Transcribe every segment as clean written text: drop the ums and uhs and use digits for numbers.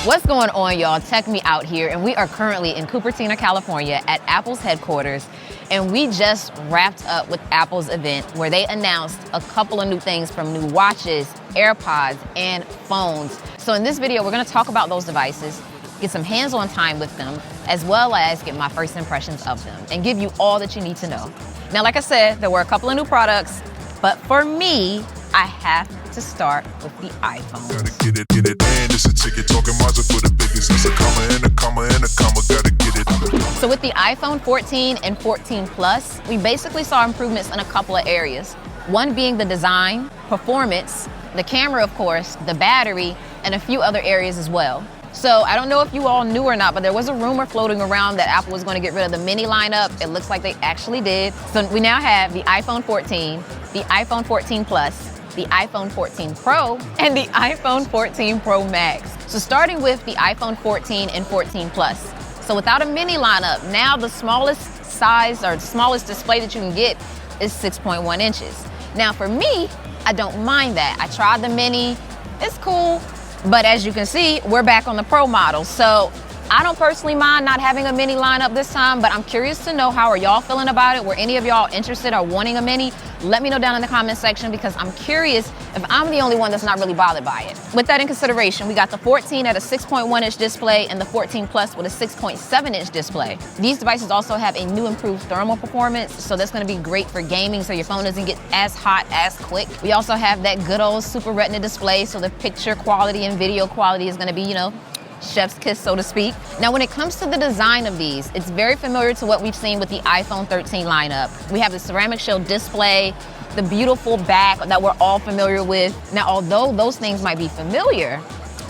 What's going on, y'all? Tech Me Out here, and we are currently in Cupertino, California at Apple's headquarters, and we just wrapped up with Apple's event where they announced a couple of new things from new watches, AirPods, and phones. So in this video, we're gonna talk about those devices, get some hands-on time with them, as well as get my first impressions of them and give you all that you need to know. Now, like I said, there were a couple of new products, but for me, I have to start with the iPhone. Gotta get it, and it's a ticket talking Mazda for the biggest. It's a comma and a comma and a comma, gotta get it. So with the iPhone 14 and 14 Plus, we basically saw improvements in a couple of areas. One being the design, performance, the camera, of course, the battery, and a few other areas as well. So I don't know if you all knew or not, but there was a rumor floating around that Apple was going to get rid of the mini lineup. It looks like they actually did. So we now have the iPhone 14, the iPhone 14 Plus, the iPhone 14 Pro, and the iPhone 14 Pro Max. So starting with the iPhone 14 and 14 Plus. So without a mini lineup, now the smallest size or smallest display that you can get is 6.1 inches. Now for me, I don't mind that. I tried the mini, it's cool, but as you can see, we're back on the Pro model. So I don't personally mind not having a mini lineup this time, but I'm curious to know how are y'all feeling about it. Were any of y'all interested or wanting a mini? Let me know down in the comment section because I'm curious if I'm the only one that's not really bothered by it. With that in consideration, we got the 14 at a 6.1 inch display and the 14 Plus with a 6.7 inch display. These devices also have a new improved thermal performance, so that's gonna be great for gaming so your phone doesn't get as hot as quick. We also have that good old Super Retina display, so the picture quality and video quality is gonna be, you know, chef's kiss, so to speak. Now, when it comes to the design of these, it's very familiar to what we've seen with the iPhone 13 lineup. We have the ceramic shield display, the beautiful back that we're all familiar with. Now, although those things might be familiar,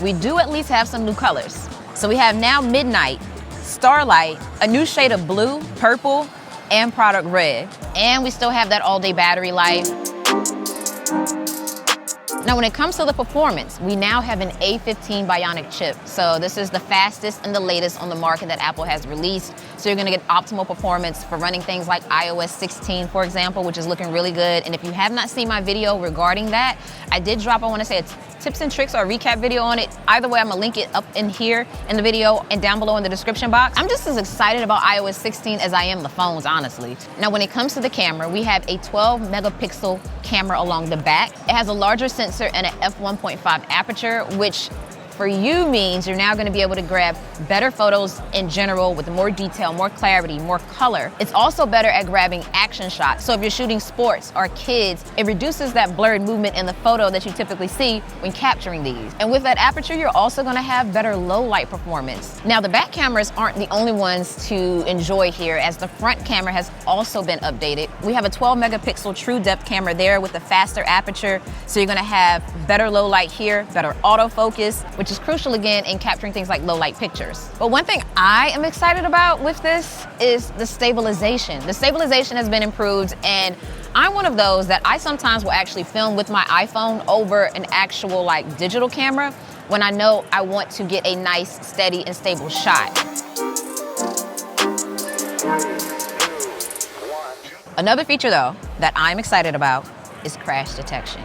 we do at least have some new colors. So we have now Midnight, Starlight, a new shade of blue, purple, and product red. And we still have that all-day battery life. Now, when it comes to the performance, we now have an A15 Bionic chip. So this is the fastest and the latest on the market that Apple has released. So you're gonna get optimal performance for running things like iOS 16, for example, which is looking really good. And if you have not seen my video regarding that, I did drop, I wanna say, a tips and tricks or a recap video on it. Either way, I'm gonna link it up in here in the video and down below in the description box. I'm just as excited about iOS 16 as I am the phones, honestly. Now, when it comes to the camera, we have a 12 megapixel camera along the back. It has a larger sensor and an f1.5 aperture, which for you means you're now gonna be able to grab better photos in general with more detail, more clarity, more color. It's also better at grabbing action shots. So if you're shooting sports or kids, it reduces that blurred movement in the photo that you typically see when capturing these. And with that aperture, you're also gonna have better low light performance. Now, the back cameras aren't the only ones to enjoy here, as the front camera has also been updated. We have a 12 megapixel true depth camera there with a faster aperture. So you're gonna have better low light here, better autofocus, which is crucial again in capturing things like low light pictures. But one thing I am excited about with this is the stabilization. The stabilization has been improved, and I'm one of those that I sometimes will actually film with my iPhone over an actual like digital camera when I know I want to get a nice, steady, and stable shot. Another feature though that I'm excited about is crash detection.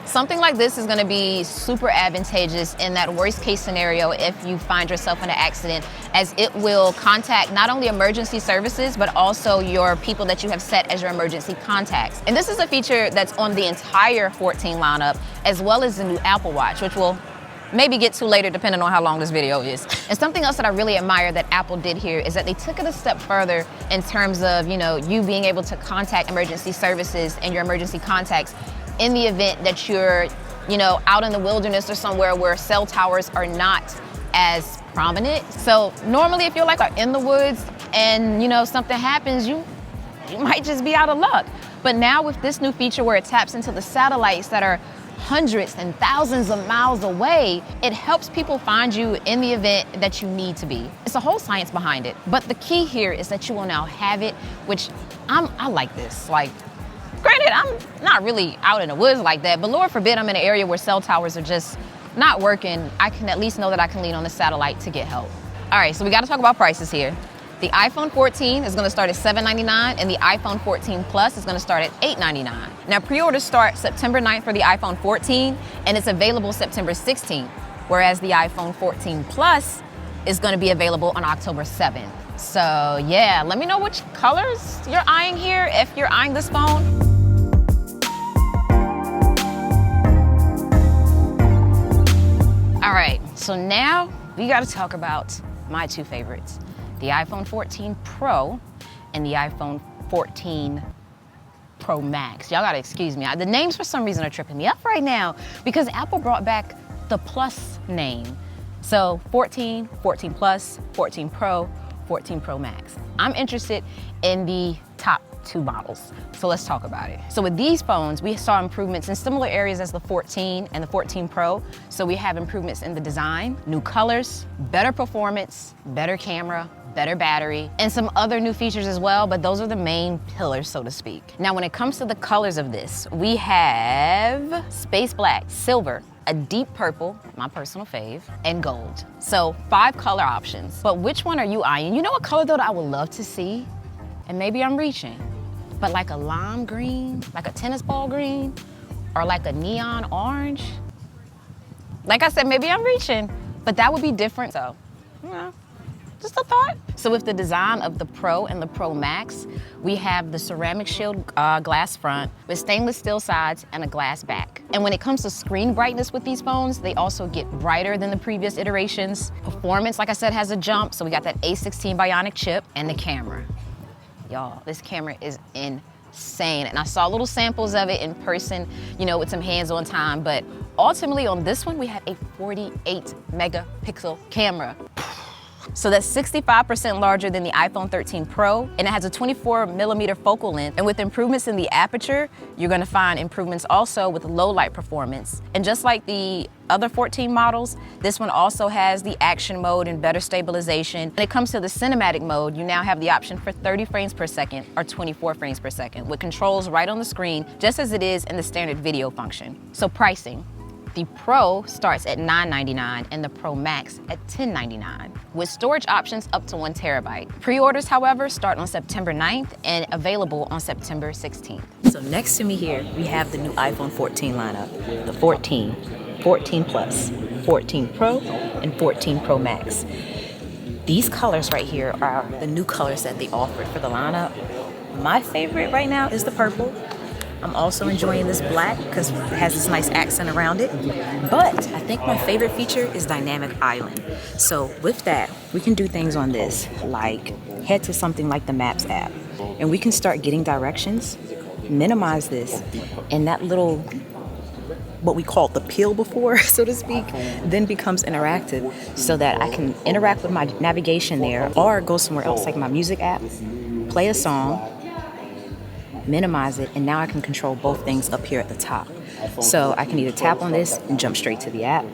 Something like this is gonna be super advantageous in that worst case scenario if you find yourself in an accident, as it will contact not only emergency services, but also your people that you have set as your emergency contacts. And this is a feature that's on the entire 14 lineup, as well as the new Apple Watch, which we'll maybe get to later depending on how long this video is. And something else that I really admire that Apple did here is that they took it a step further in terms of, you know, you being able to contact emergency services and your emergency contacts in the event that you're, you know, out in the wilderness or somewhere where cell towers are not as prominent. So normally if you're like in the woods and, you know, something happens, you might just be out of luck. But now with this new feature where it taps into the satellites that are hundreds and thousands of miles away, it helps people find you in the event that you need to be. It's a whole science behind it. But the key here is that you will now have it, which I like this. Like, granted, I'm not really out in the woods like that, but Lord forbid I'm in an area where cell towers are just not working. I can at least know that I can lean on the satellite to get help. All right, so we gotta talk about prices here. The iPhone 14 is gonna start at $799 and the iPhone 14 Plus is gonna start at $899. Now, pre-orders start September 9th for the iPhone 14 and it's available September 16th. whereas the iPhone 14 Plus is going to be available on October 7th. So yeah, let me know which colors you're eyeing here if you're eyeing this phone. All right, so now we got to talk about my two favorites, the iPhone 14 Pro and the iPhone 14 Pro Max. Y'all gotta excuse me. The names for some reason are tripping me up right now because Apple brought back the Plus name. So 14, 14 Plus, 14 Pro, 14 Pro Max. I'm interested in the top two models. So let's talk about it. So with these phones, we saw improvements in similar areas as the 14 and the 14 Pro. So we have improvements in the design, new colors, better performance, better camera, better battery, and some other new features as well, but those are the main pillars, so to speak. Now, when it comes to the colors of this, we have space black, silver, a deep purple, my personal fave, and gold. So 5 color options, but which one are you eyeing? You know what color though that I would love to see? And maybe I'm reaching, but like a lime green, like a tennis ball green, or like a neon orange? Like I said, maybe I'm reaching, but that would be different, so, you know. Just a thought. So with the design of the Pro and the Pro Max, we have the ceramic shield glass front with stainless steel sides and a glass back. And when it comes to screen brightness with these phones, they also get brighter than the previous iterations. Performance, like I said, has a jump. So we got that A16 Bionic chip and the camera. Y'all, this camera is insane. And I saw little samples of it in person, you know, with some hands-on time. But ultimately on this one, we have a 48 megapixel camera. So that's 65% larger than the iPhone 13 Pro, and it has a 24mm focal length. And with improvements in the aperture, you're gonna find improvements also with low light performance. And just like the other 14 models, this one also has the action mode and better stabilization. When it comes to the cinematic mode, you now have the option for 30 frames per second or 24 frames per second with controls right on the screen, just as it is in the standard video function. So pricing. The Pro starts at $999 and the Pro Max at $1099, with storage options up to 1 terabyte. Pre-orders, however, start on September 9th and available on September 16th. So next to me here, we have the new iPhone 14 lineup, the 14, 14 Plus, 14 Pro, and 14 Pro Max. These colors right here are the new colors that they offered for the lineup. My favorite right now is the purple. I'm also enjoying this black because it has this nice accent around it. But I think my favorite feature is Dynamic Island. So with that, we can do things on this, like head to something like the Maps app, and we can start getting directions, minimize this, and that little, what we called the peel before, so to speak, then becomes interactive so that I can interact with my navigation there or go somewhere else like my music app, play a song, minimize it, and now I can control both things up here at the top. So I can either tap on this and jump straight to the app.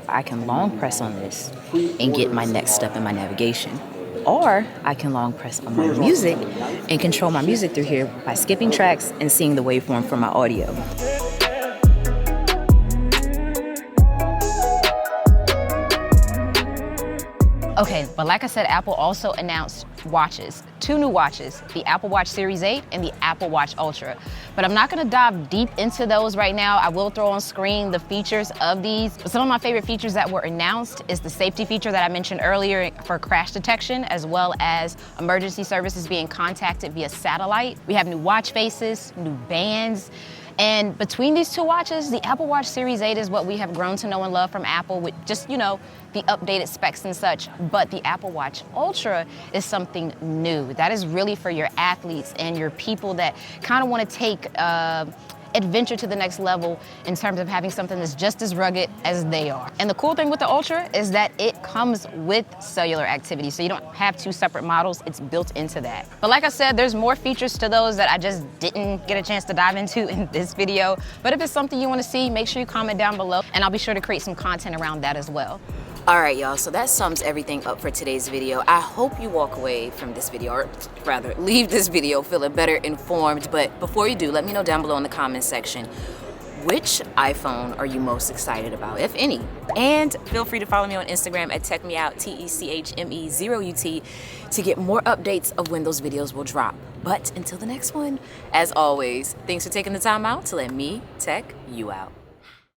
I can long press on this and get my next step in my navigation. Or I can long press on my music and control my music through here by skipping tracks and seeing the waveform for my audio. Okay, but like I said, Apple also announced watches, 2 new watches, the Apple Watch Series 8 and the Apple Watch Ultra. But I'm not gonna dive deep into those right now. I will throw on screen the features of these. But some of my favorite features that were announced is the safety feature that I mentioned earlier for crash detection, as well as emergency services being contacted via satellite. We have new watch faces, new bands. And between these 2 watches, the Apple Watch Series 8 is what we have grown to know and love from Apple with just, you know, the updated specs and such. But the Apple Watch Ultra is something new. That is really for your athletes and your people that kind of want to take adventure to the next level in terms of having something that's just as rugged as they are. And the cool thing with the Ultra is that it comes with cellular activity, so you don't have 2 separate models, it's built into that. But like I said, there's more features to those that I just didn't get a chance to dive into in this video. But if it's something you want to see, make sure you comment down below, and I'll be sure to create some content around that as well. All right, y'all, so that sums everything up for today's video. I hope you walk away from this video, or rather, leave this video feeling better informed. But before you do, let me know down below in the comments section, which iPhone are you most excited about, if any? And feel free to follow me on Instagram at TechMeOut, TechMe0UT, to get more updates of when those videos will drop. But until the next one, as always, thanks for taking the time out to let me tech you out.